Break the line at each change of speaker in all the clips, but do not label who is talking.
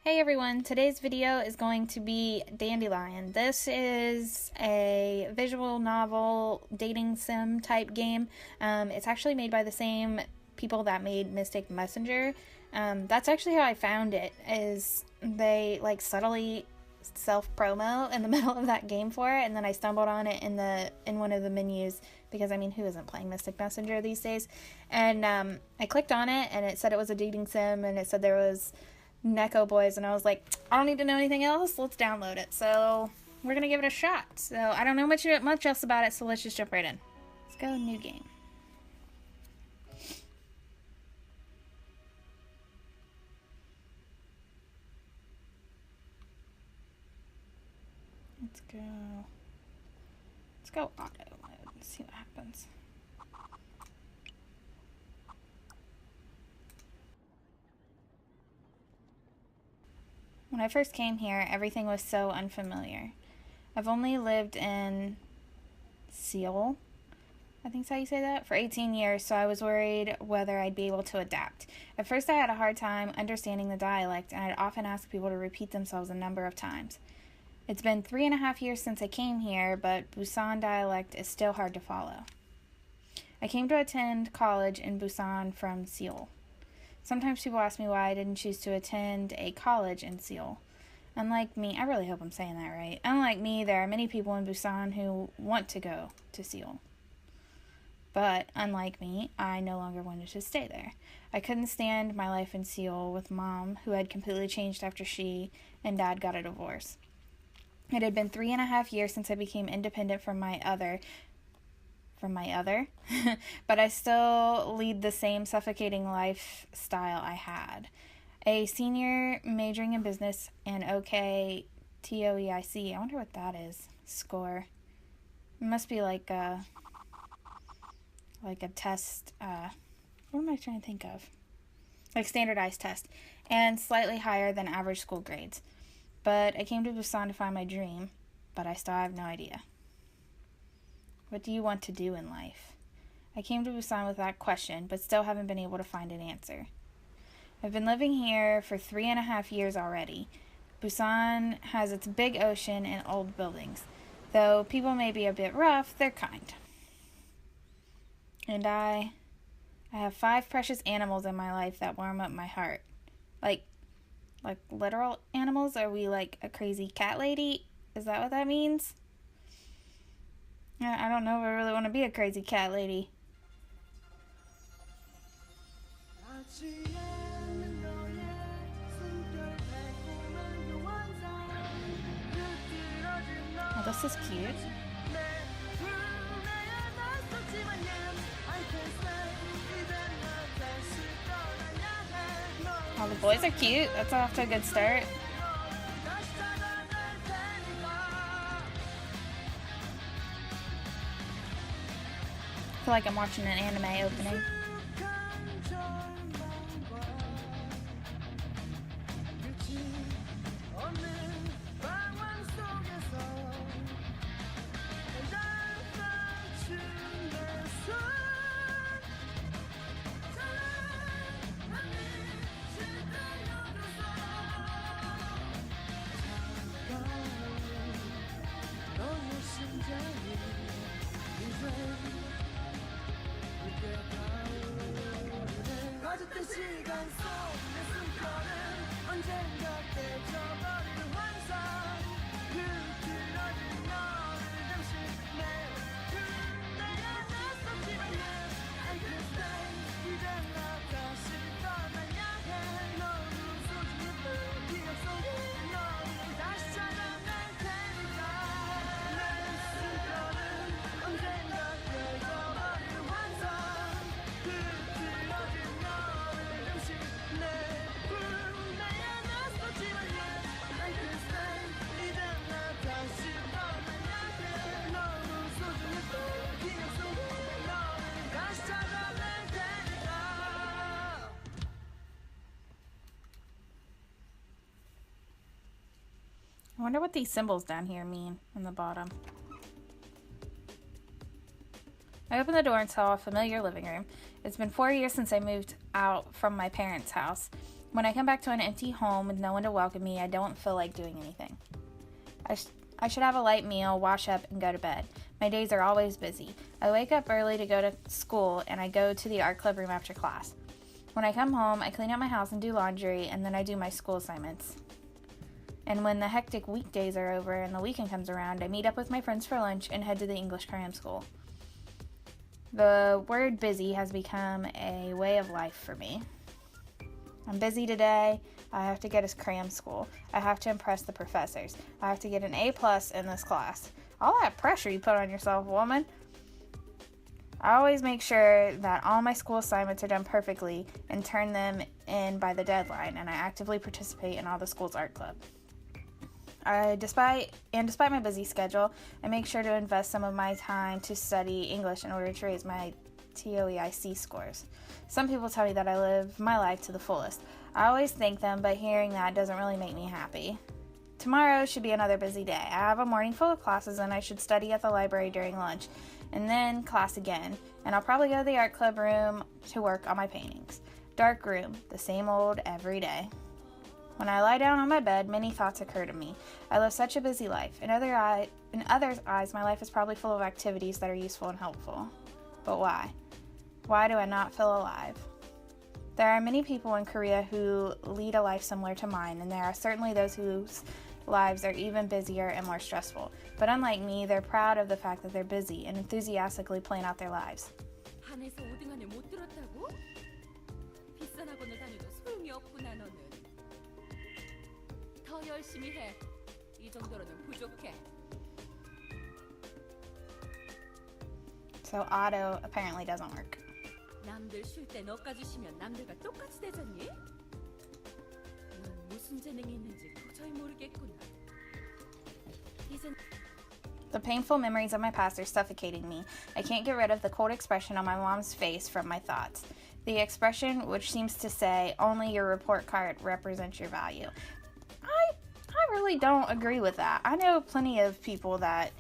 Hey everyone, today's video is going to be Dandelion. This is a visual novel dating sim type game. It's actually made by the same people that made Mystic Messenger. That's actually how I found it, is they like subtly self-promo in the middle of that game for it, and then I stumbled on it in one of the menus because I mean, who isn't playing Mystic Messenger these days? And I clicked on it and it said it was a dating sim and it said there was NEKO boys, and I was like, I don't need to know anything else, let's download it. So we're gonna give it a shot. So I don't know much else about it, so let's just jump right in. Let's go, new game. Let's go auto mode and see what happens. When I first came here, everything was so unfamiliar. I've only lived in Seoul, I think that's how you say that, for 18 years, so I was worried whether I'd be able to adapt. At first I had a hard time understanding the dialect, and I'd often ask people to repeat themselves a number of times. It's been 3.5 years since I came here, but Busan dialect is still hard to follow. I came to attend college in Busan from Seoul. Sometimes people ask me why I didn't choose to attend a college in Seoul. Unlike me, I really hope I'm saying that right. Unlike me, there are many people in Busan who want to go to Seoul. But, unlike me, I no longer wanted to stay there. I couldn't stand my life in Seoul with Mom, who had completely changed after she and Dad got a divorce. It had been 3.5 years since I became independent from my other, but I still lead the same suffocating lifestyle I had. A senior majoring in business and OK TOEIC. I wonder what that is. Score. It must be like a test. What am I trying to think of? Like standardized test. And slightly higher than average school grades. But I came to Busan to find my dream, but I still have no idea. What do you want to do in life? I came to Busan with that question, but still haven't been able to find an answer. I've been living here for 3.5 years already. Busan has its big ocean and old buildings. Though people may be a bit rough, they're kind. And I have 5 precious animals in my life that warm up my heart. Like literal animals? Are we like a crazy cat lady? Is that what that means? I don't know if I really want to be a crazy cat lady. Oh, this is cute. Oh, the boys are cute. That's off to a good start. I feel like I'm watching an anime opening. I wonder what these symbols down here mean on the bottom. I opened the door and saw a familiar living room. It's been 4 years since I moved out from my parents' house. When I come back to an empty home with no one to welcome me, I don't feel like doing anything. I should have a light meal, wash up, and go to bed. My days are always busy. I wake up early to go to school, and I go to the art club room after class. When I come home, I clean up my house and do laundry, and then I do my school assignments. And when the hectic weekdays are over and the weekend comes around, I meet up with my friends for lunch and head to the English cram school. The word busy has become a way of life for me. I'm busy today. I have to get to cram school. I have to impress the professors. I have to get an A+ in this class. All that pressure you put on yourself, woman. I always make sure that all my school assignments are done perfectly and turn them in by the deadline, and I actively participate in all the school's art club. Despite my busy schedule, I make sure to invest some of my time to study English in order to raise my TOEIC scores. Some people tell me that I live my life to the fullest. I always thank them, but hearing that doesn't really make me happy. Tomorrow should be another busy day. I have a morning full of classes and I should study at the library during lunch, and then class again, and I'll probably go to the art club room to work on my paintings. Dark room, the same old every day. When I lie down on my bed, many thoughts occur to me. I live such a busy life. In others' eyes, my life is probably full of activities that are useful and helpful. But why? Why do I not feel alive? There are many people in Korea who lead a life similar to mine, and there are certainly those whose lives are even busier and more stressful. But unlike me, they're proud of the fact that they're busy and enthusiastically plan out their lives.
반에서 5등 안에 못 들었다고? 비싼 학원을 다녀도 소용이 없구나 너는. 더 열심히 해. 이 정도로는 부족해.
So auto apparently doesn't work.
남들 쉴 때 너까지 쉬면 남들과 똑같이 되잖니? 넌 무슨 재능이 있는지 도저히 모르겠구나. 이젠
The painful memories of my past are suffocating me. I can't get rid of the cold expression on my mom's face from my thoughts. The expression which seems to say, only your report card represents your value. I really don't agree with that. I know plenty of people that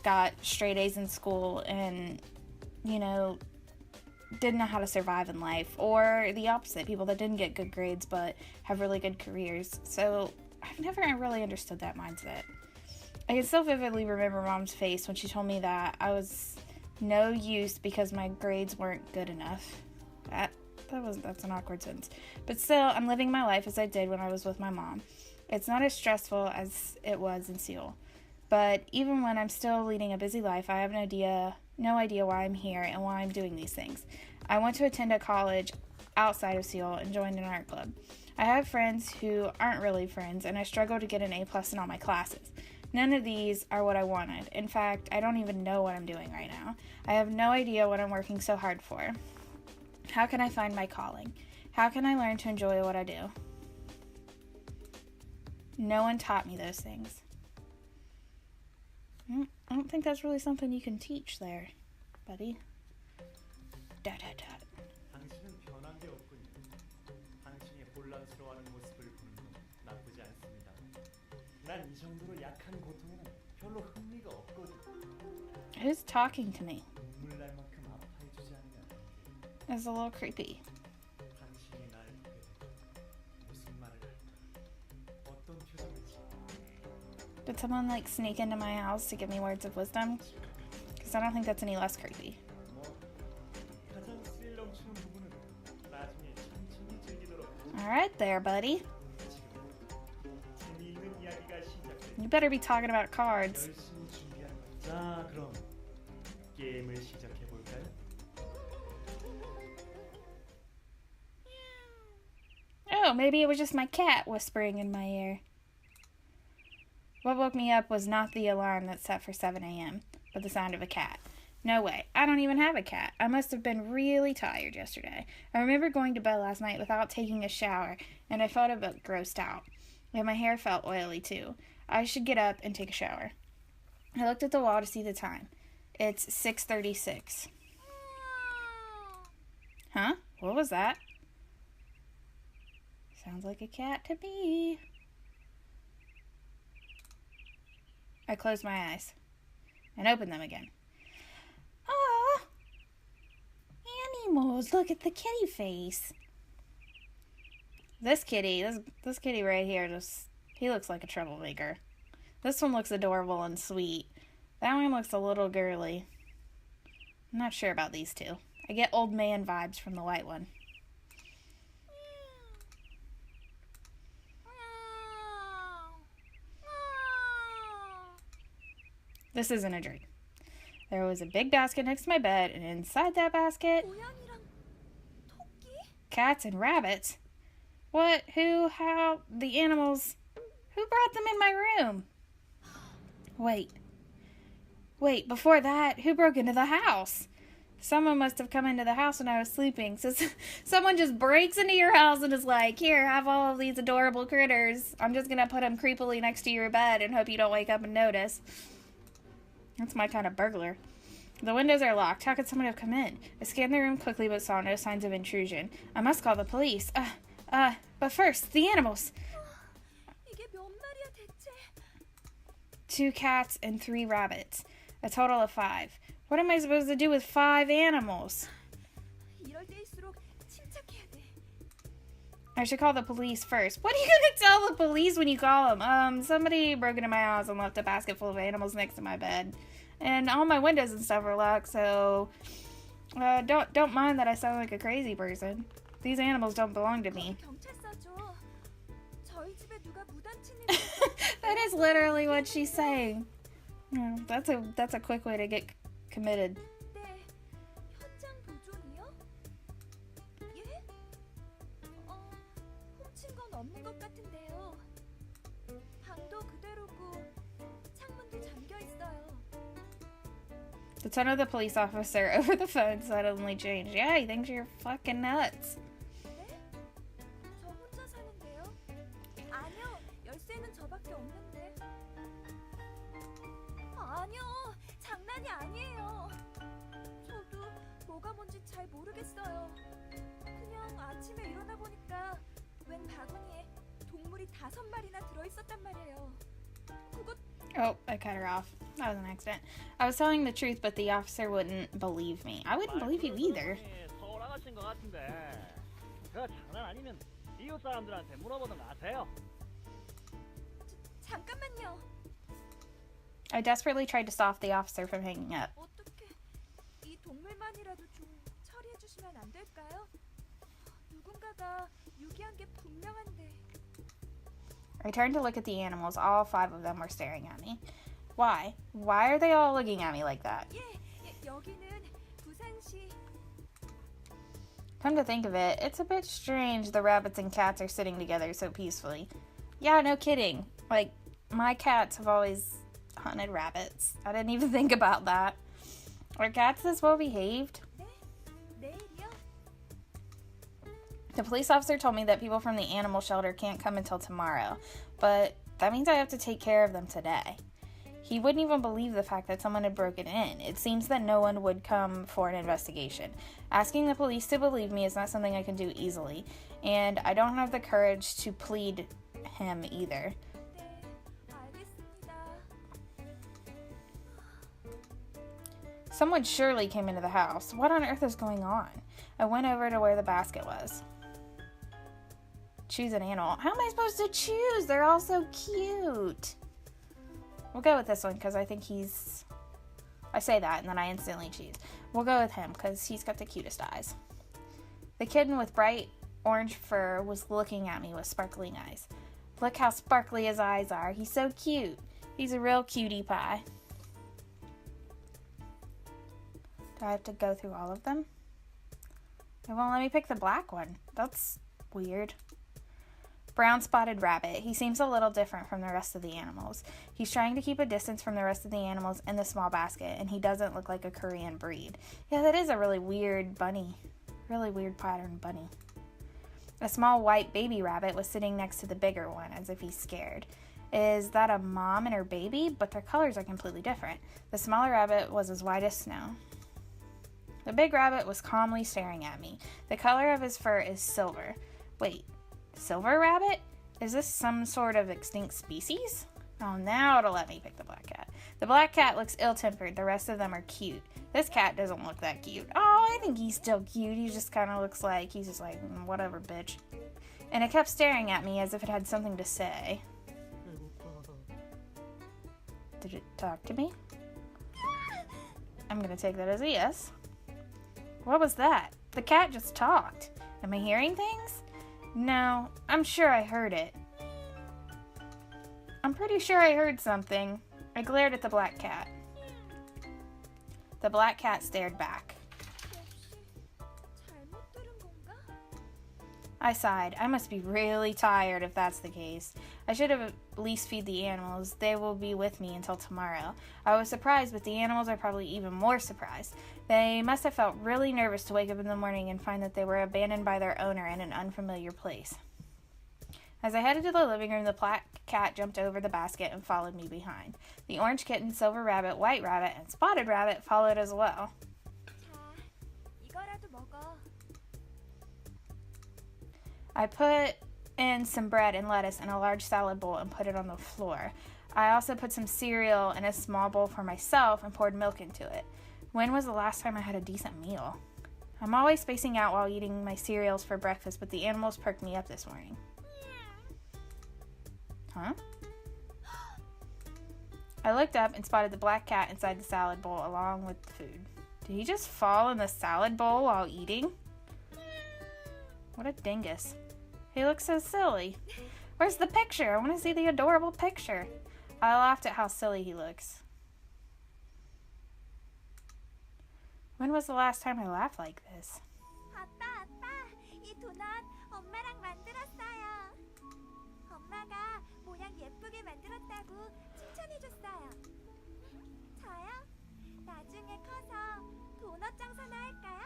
got straight A's in school and, didn't know how to survive in life. Or the opposite, people that didn't get good grades but have really good careers. So I've never really understood that mindset. I can still vividly remember Mom's face when she told me that I was no use because my grades weren't good enough. That's an awkward sentence. But still, I'm living my life as I did when I was with my mom. It's not as stressful as it was in Seoul. But even when I'm still leading a busy life, I have no idea why I'm here and why I'm doing these things. I want to attend a college outside of Seoul and join an art club. I have friends who aren't really friends, and I struggle to get an A+ in all my classes. None of these are what I wanted. In fact, I don't even know what I'm doing right now. I have no idea what I'm working so hard for. How can I find my calling? How can I learn to enjoy what I do? No one taught me those things. I don't think that's really something you can teach there, buddy.
당신은 변한 게 없군요. 당신이 혼란스러워하는 모습을 보는 건 나쁘지 않습니다. 난 이 정도로 약한 고통에는 별로 흥미가 없거든.
Who's talking to me?
눈물 날 만큼 아파해주지 않으면
It's a little creepy.
당신이 날 보게 되면 무슨 말을 할까? 어떤 표정을 짓까?
Did someone sneak into my house to give me words of wisdom? Because I don't think that's any less creepy.
가장 스릴 넘치는 부분은 나중에 천천히 즐기도록.
All right there, buddy.
재미있는 이야기가 시작돼.
You better be talking about cards.
열심히 준비한 거. 자, 그럼 게임을 시작해 볼까요?
Oh, maybe it was just my cat whispering in my ear. What woke me up was not the alarm that's set for 7 a.m., but the sound of a cat. No way. I don't even have a cat. I must have been really tired yesterday. I remember going to bed last night without taking a shower, and I felt a bit grossed out. And my hair felt oily, too. I should get up and take a shower. I looked at the wall to see the time. It's 6:36. Huh? What was that? Sounds like a cat to me. I closed my eyes and opened them again. Aw! Animals, look at the kitty face. This kitty, this kitty right here, he looks like a troublemaker. This one looks adorable and sweet. That one looks a little girly. I'm not sure about these two. I get old man vibes from the white one. This isn't a dream. There was a big basket next to my bed, and inside that basket, cats and rabbits. What? Who? How? The animals? Who brought them in my room? Wait, before that, who broke into the house? Someone must have come into the house when I was sleeping. So someone just breaks into your house and is like, here, have all of these adorable critters. I'm just going to put them creepily next to your bed and hope you don't wake up and notice. That's my kind of burglar. The windows are locked. How could someone have come in? I scanned the room quickly but saw no signs of intrusion. I must call the police. But first, the animals. 2 cats and 3 rabbits. A total of 5. What am I supposed to do with 5 animals? I should call the police first. What are you going to tell the police when you call them? Somebody broke into my house and left a basket full of animals next to my bed. And all my windows and stuff are locked, so don't mind that I sound like a crazy person. These animals don't belong to me. That is literally what she's saying. That's a quick way to get committed. The tone of the police officer over the phone suddenly changed. Yeah, he thinks you're fucking nuts. Oh, I cut her off. That was an accident. I was telling the truth, but the officer wouldn't believe me. I wouldn't believe you either. I desperately tried to stop the officer from hanging up. I turned to look at the animals. All 5 of them were staring at me. Why? Why are they all looking at me like that? Come to think of it, it's a bit strange the rabbits and cats are sitting together so peacefully. Yeah, no kidding. Like, my cats have always hunted rabbits. I didn't even think about that. Are cats this well behaved? The police officer told me that people from the animal shelter can't come until tomorrow, but that means I have to take care of them today. He wouldn't even believe the fact that someone had broken in. It seems that no one would come for an investigation. Asking the police to believe me is not something I can do easily, and I don't have the courage to plead him either. Someone surely came into the house. What on earth is going on? I went over to where the basket was. Choose an animal. How am I supposed to choose? They're all so cute. We'll go with this one because I think he's... I say that and then I instantly choose. We'll go with him because he's got the cutest eyes. The kitten with bright orange fur was looking at me with sparkling eyes. Look how sparkly his eyes are. He's so cute. He's a real cutie pie. Do I have to go through all of them? They won't let me pick the black one. That's weird. Brown spotted rabbit. He seems a little different from the rest of the animals. He's trying to keep a distance from the rest of the animals in the small basket, and he doesn't look like a Korean breed. Yeah, that is a really weird bunny. Really weird pattern bunny. A small white baby rabbit was sitting next to the bigger one, as if he's scared. Is that a mom and her baby? But their colors are completely different. The smaller rabbit was as white as snow. The big rabbit was calmly staring at me. The color of his fur is silver. Wait. Silver rabbit? Is this some sort of extinct species? Oh, now it'll let me pick the black cat. The black cat looks ill-tempered. The rest of them are cute. This cat doesn't look that cute. Oh, I think he's still cute. He just kind of looks like, he's just like, whatever, bitch. and it kept staring at me as if it had something to say. Did it talk to me? I'm gonna take that as a yes. What was that? The cat just talked. Am I hearing things? No, I'm sure I heard it. I'm pretty sure I heard something. I glared at the black cat. The black cat stared back.
잘못 들은 건가?
I sighed. I must be really tired if that's the case. I should have at least feed the animals. They will be with me until tomorrow. I was surprised, but the animals are probably even more surprised. They must have felt really nervous to wake up in the morning and find that they were abandoned by their owner in an unfamiliar place. As I headed to the living room, the black cat jumped over the basket and followed me behind. The orange kitten, silver rabbit, white rabbit, and spotted rabbit followed as well.
자, 이거라도 먹어.
I put in some bread and lettuce in a large salad bowl and put it on the floor. I also put some cereal in a small bowl for myself and poured milk into it. When was the last time I had a decent meal? I'm always spacing out while eating my cereals for breakfast, but the animals perked me up this morning. Huh? I looked up and spotted the black cat inside the salad bowl along with the food. Did he just fall in the salad bowl while eating? What a dingus. He looks so silly. Where's the picture? I want to see the adorable picture. I laughed at how silly he looks. When was the last time I laughed like this?
아빠, 이 도넛 엄마랑 만들었어요. 엄마가 모양 예쁘게 만들었다고 칭찬해줬어요. 저요? 나중에 커서 도넛 장사나 할까요?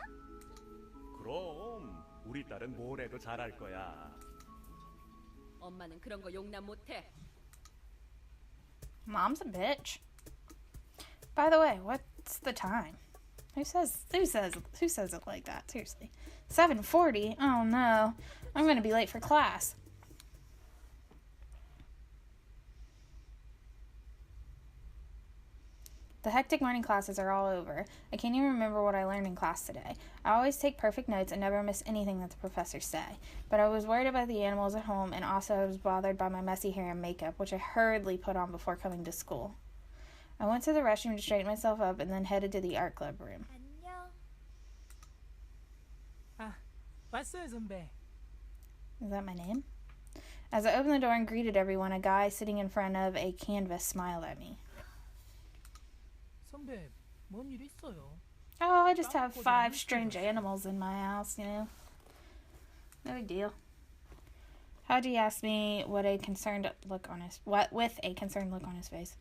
그럼 우리 딸은 뭘 해도 잘할 거야.
엄마는 그런 거 용납 못해.
Mom's a bitch. By the way, what's the time? Who says it like that? Seriously. 7:40? Oh no. I'm gonna be late for class. The hectic morning classes are all over. I can't even remember what I learned in class today. I always take perfect notes and never miss anything that the professors say. But I was worried about the animals at home, and also I was bothered by my messy hair and makeup, which I hurriedly put on before coming to school. I went to the restroom to straighten myself up and then headed to the art club room.
안녕.
아, 왔어요, 선배.
Is that my name? As I opened the door and greeted everyone, a guy sitting in front of a canvas smiled at me.
선배, 뭔 일 있어요?
Oh, I just have 5 strange animals in my house, you know. No big deal. How'd he ask me with a concerned look on his face?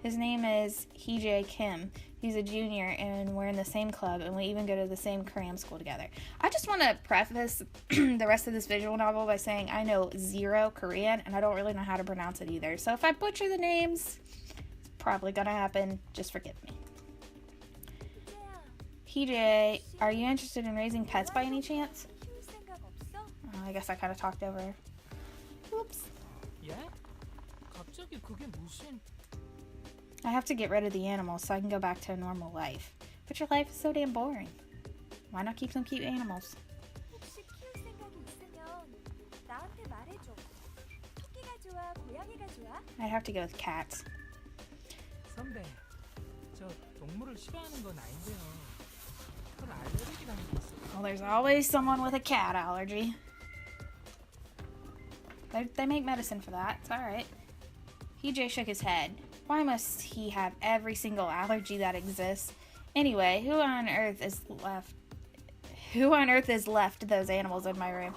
His name is Hee-jae Kim. He's a junior, and we're in the same club, and we even go to the same cram school together. I just want to preface the rest of this visual novel by saying I know 0 Korean, and I don't really know how to pronounce it either. So if I butcher the names, it's probably gonna happen. Just forgive me. Hee-jae, are you interested in raising pets by any chance?
키울 생각 없어?
Oh, I guess I kind of talked over her. Oops.
예? 갑자기 그게 무슨...
I have to get rid of the animals so I can go back to a normal life. But your life is so damn boring. Why not keep some cute animals?
혹시 키울 생각이 있으면 나한테 말해줘. 토끼가 좋아, 고양이가 좋아?
I'd have to go with cats.
선배, 저 동물을 싫어하는 건 아닌데요. 털 알레르기라는 게 있어요.
Well, there's always someone with a cat allergy. They make medicine for that. It's alright. Hee-jae shook his head. Why must he have every single allergy that exists? Anyway, who on earth is left those animals in my room?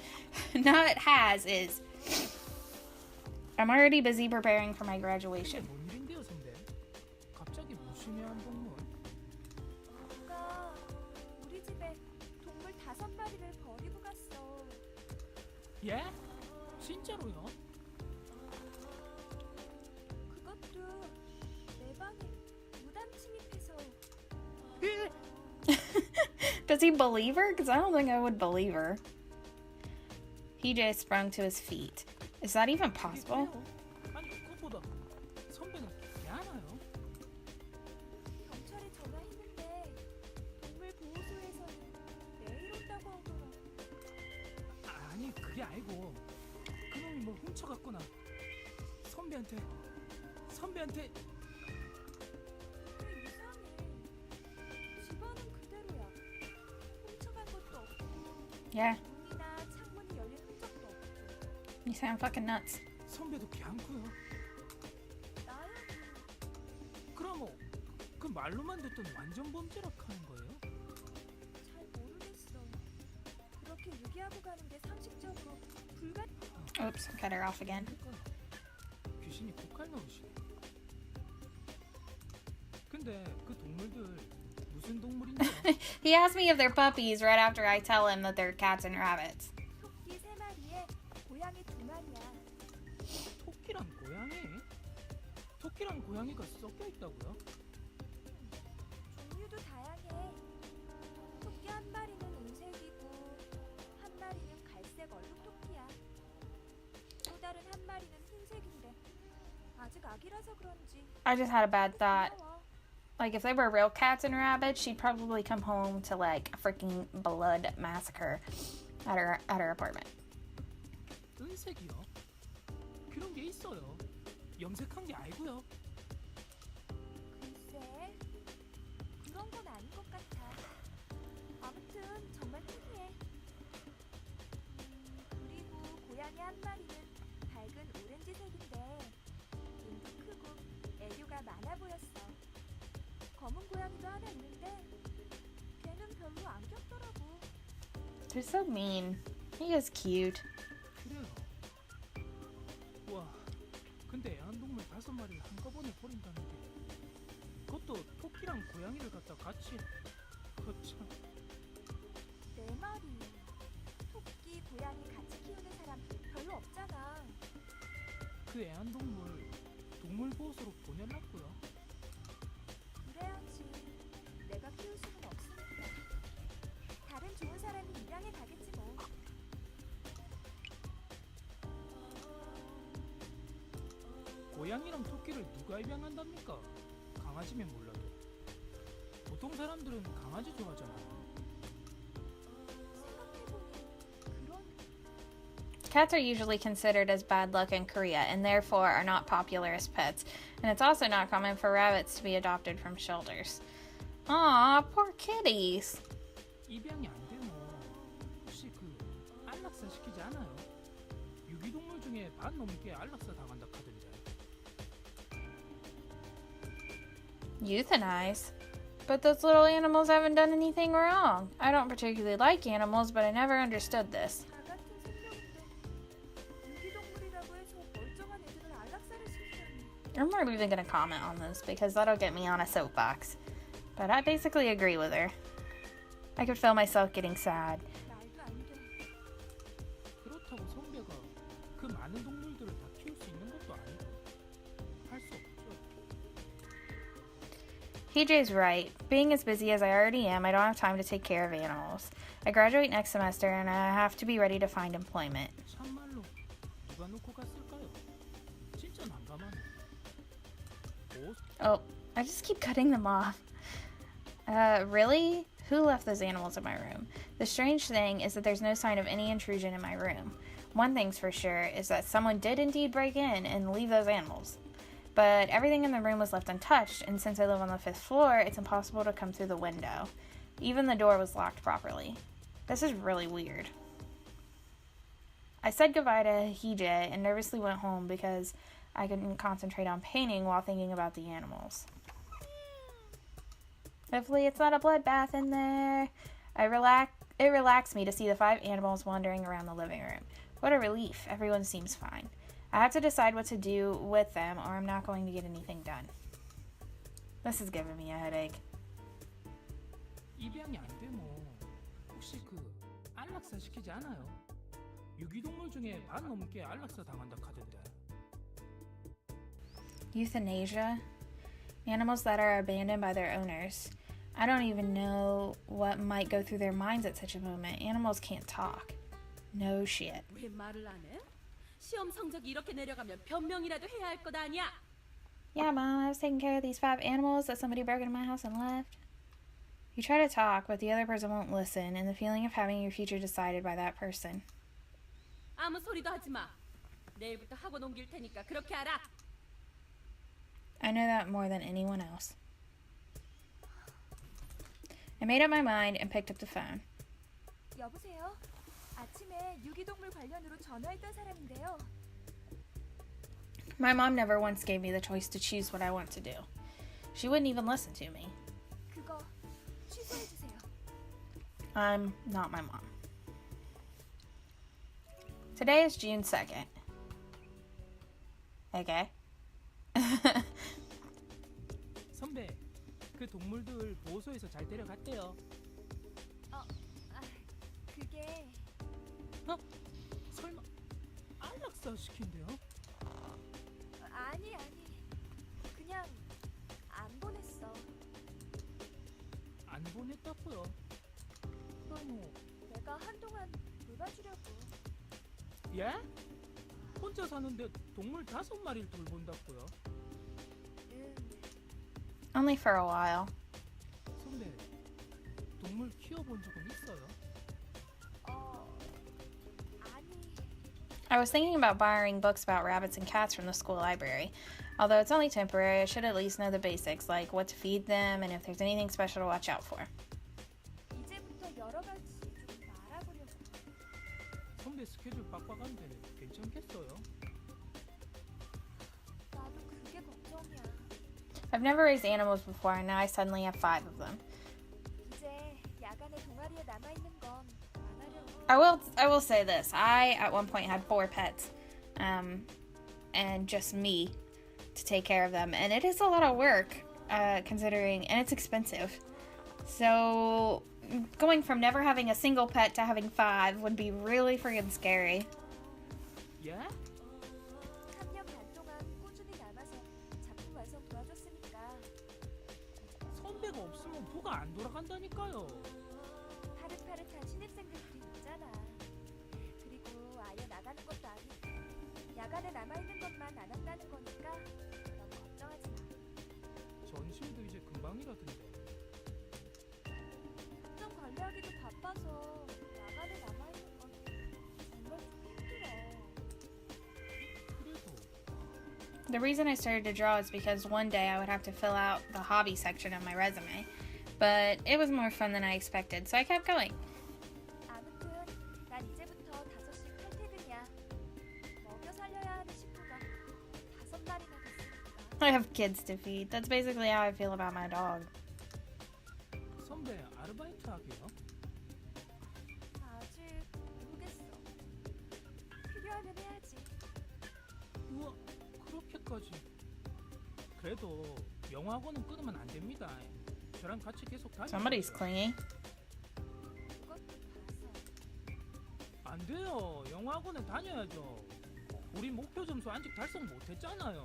Not is. I'm already busy preparing for my
그게
graduation.
뭔 일인데요, 선배? 갑자기 무심해한 동물?
누가 우리 집에 동물 5마리를 버리고 갔어.
예? 진짜로요?
그것도 내 방에 무단 침입해서.
Does he believe her? Because I don't think I would believe her. Hee-jae sprung to his feet. Is that even
그게
possible?
돼요? 아니, 그것보다 선배는 개 하나요?
경찰에 전화했는데 동물 보호소에서는 내일 온다고 하더라.
아니, 그게 아니고 뭐 훔쳐갔구나. 선배한테
왜 이상해. 집안은 그대로야. 훔쳐간 것도 없고
Yeah,
문이나 창문이 열린 흔적도 없고.
you sound fucking nuts.
선배도 괜찮고요.
나야
그럼 그 말로만 듣던 완전 범죄라 하는 거예요?
잘 모르겠어. 그렇게 유기하고 가는 게 상식적으로 불가.
Oops, cut her off again.
귀신이 고칼 노릇이네. 근데 그 동물들 무슨 동물인지요?
He asked me if they're puppies right after I tell him that they're cats and rabbits.
토끼 3마리에 고양이 2마리야.
토끼랑 고양이? 토끼랑 고양이가 섞여 있다고요?
종류도 다양해. 토끼 한 마리는 은색이고 한 마리는 갈색 얼룩 토끼야. 또 다른 한 마리는 흰색인데 아직 아기라서 그런지
I just had a bad thought.
귀여워.
Like, if they were real cats and rabbits, she'd probably come home to, like, a freaking blood massacre at her apartment.
은색이요? 그런 게 있어요. 염색한 게 아니고요.
글쎄 그런 건 아닌 것 같아. 아무튼 정말 특이해. 그리고 고양이 한 마리는 밝은 오렌지색인데 눈도 크고 애교가 많아 보였어. 검은 고양이도 하나 있는데 걔는 별로 안 귀엽더라고.
They're so mean. He is cute.
그래요. 와, 근데 애완동물 5마리를 한꺼번에 버린다는 게 그것도 토끼랑 고양이를 갖다 같이 그참
4마리. 토끼, 고양이 같이 키우는 사람 별로 없잖아.
그 애완동물 동물보호소로 보내놨고요.
그래야지. 내가 키울 수는 없으니까. 다른 좋은 사람이 입양해 가겠지 뭐.
고양이랑 토끼를 누가 입양한답니까? 강아지면 몰라도. 보통 사람들은 강아지 좋아하잖아요.
생각해보니 그런.
Cats are usually considered as bad luck in Korea and therefore are not popular as pets. And it's also not common for rabbits to be adopted from shelters. Aw, poor kitties.
입양이 안 되면 혹시 그 안락사 시키지 않아요? 유기동물 중에 반 넘게 안락사 당한다 카던데.
Euthanize? But those little animals haven't done anything wrong. I don't particularly like animals, but I never understood this.
나 같은 생명인데 유기동물이라고 해서 멀쩡한 애들을 안락사를 시키다니.
I'm not even going to comment on this because that'll get me on a soapbox. But I basically agree with her. I could feel myself getting sad.
말도 안 돼.
그렇다고 선배가 그 많은 동물들을 다 키울 수 있는 것도 아니고 할 수 없죠.
PJ's right. Being as busy as I already am, I don't have time to take care of animals. I graduate next semester and I have to be ready to find employment.
참말로 누가 놓고 갔을까요? 진짜 난감하네.
Oh, I just keep cutting them off. Really? Who left those animals in my room? The strange thing is that there's no sign of any intrusion in my room. One thing's for sure is that someone did indeed break in and leave those animals. But everything in the room was left untouched, and since I live on the 5th floor, it's impossible to come through the window. Even the door was locked properly. This is really weird. I said goodbye to Hije and nervously went home because I couldn't concentrate on painting while thinking about the animals. Hopefully it's not a bloodbath in there. It relaxed me to see the 5 animals wandering around the living room. What a relief. Everyone seems fine. I have to decide what to do with them or I'm not going to get anything done. This is giving me a headache.
입양이 안 되면 혹시 그 안락사 시키지 않아요? 유기동물 중에 반 넘게 안락사 당한다 카던데.
Euthanasia? Animals that are abandoned by their owners. I don't even know what might go through their minds at such a moment. Animals can't talk. No shit.
왜 말을 안 해? 시험 성적이 이렇게 내려가면 변명이라도 해야 할 것 아니야?
Yeah, Mom, I was taking care of these 5 animals that somebody broke into my house and left. You try to talk, but the other person won't listen, and the feeling of having your future decided by that person.
아무 소리도 하지 마. 내일부터 학원 옮길 테니까 그렇게 알아.
I know that more than anyone else. I made up my mind and picked up the phone.
여보세요? 아침에 유기동물 관련으로 전화했던 사람인데요.
My mom never once gave me the choice to choose what I want to do. She wouldn't even listen to me.
그거 취소해주세요.
I'm not my mom. Today is June 2nd. Okay.
선배, 그 동물들 보호소에서 잘 데려갔대요.
그게
설마 안락사 시킨대요?
아니 그냥 안 보냈어.
안 보냈다고요? 그럼
내가 한동안 돌봐주려고.
예? 혼자 사는데 동물 5마리를 돌본다고요?
응.
Only for a while.
선배, 동물 키워본 적은 있어요?
아니.
I was thinking about borrowing books about rabbits and cats from the school library. Although it's only temporary, I should at least know the basics, like what to feed them and if there's anything special to watch out for.
이제부터 여러 가지 좀 알아보려고.
선배 스케줄 빡빡한데 괜찮겠어요?
나도 그게 걱정이야.
I've never raised animals before and now I suddenly have 5 of them.
이제 야간에 동아리에 남아있는 건 안 하려고.
I will say this. I at one point had 4 pets. And just me to take care of them. And it is a lot of work, considering, and it's expensive. So going from never having a single pet to having 5 would be really friggin' scary.
예?
3년 반 동안 꾸준히 남아서 작품 완성 도와줬으니까.
선배가 없으면 부가 안 돌아간다니까요.
파릇파릇한 신입생들끼리 있잖아. 그리고 아예 나가는 것도 아니고 야간에 남아있는 것만 안 한다는 거니까 너무 걱정하지 마.
전심도 이제 금방이라던데.
학점 관리하기도 바빠서 야간에 남아있는 건 정말 좀 힘들어.
그래도
The reason I started to draw is because one day I would have to fill out the hobby section of my resume. But it was more fun than I expected, so I kept going.
아무튼 난 이제부터 5시 칼퇴근이야. 먹여 살려야 하는 식구가 5마리나 됐으니까.
I have kids to feed. That's basically how I feel about my dog.
선배 아르바이트 하게요?
아직 모르겠어. 필요하면 해야지.
우와, 그렇게까지. 그래도 영어학원은 끊으면 안 됩니다. 저랑 같이 계속 다녀요.
Somebody's clingy.
그것도 봐서.
안 돼요. 영어학원은 다녀야죠. 우리 목표 점수 아직 달성 못했잖아요.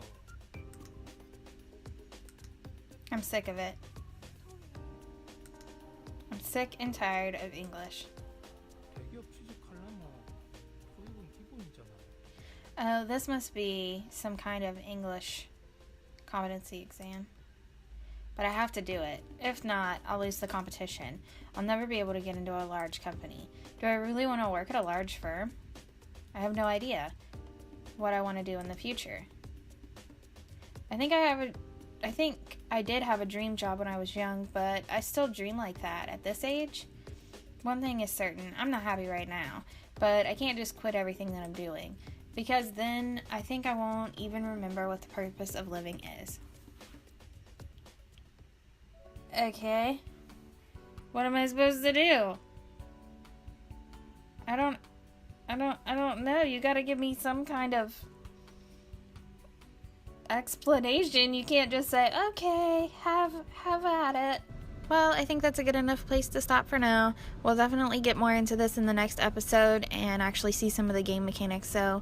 I'm sick of it. I'm sick and tired of English.
대기업 취직하려면 교육은 기본이잖아요.
Oh, this must be some kind of English competency exam. But I have to do it. If not, I'll lose the competition. I'll never be able to get into a large company. Do I really want to work at a large firm? I have no idea what I want to do in the future. I think I did have a dream job when I was young, but I still dream like that at this age. One thing is certain, I'm not happy right now, but I can't just quit everything that I'm doing, because then I think I won't even remember what the purpose of living is. Okay. What am I supposed to do? I don't know. You gotta give me some kind of explanation. You can't just say, okay, have at it. Well, I think that's a good enough place to stop for now. We'll definitely get more into this in the next episode and actually see some of the game mechanics, so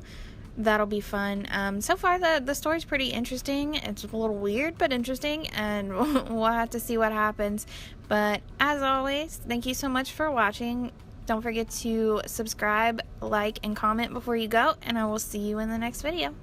that'll be fun. So far, the story's pretty interesting. It's a little weird, but interesting, and we'll have to see what happens. But as always, thank you so much for watching. Don't forget to subscribe, like, and comment before you go, and I will see you in the next video.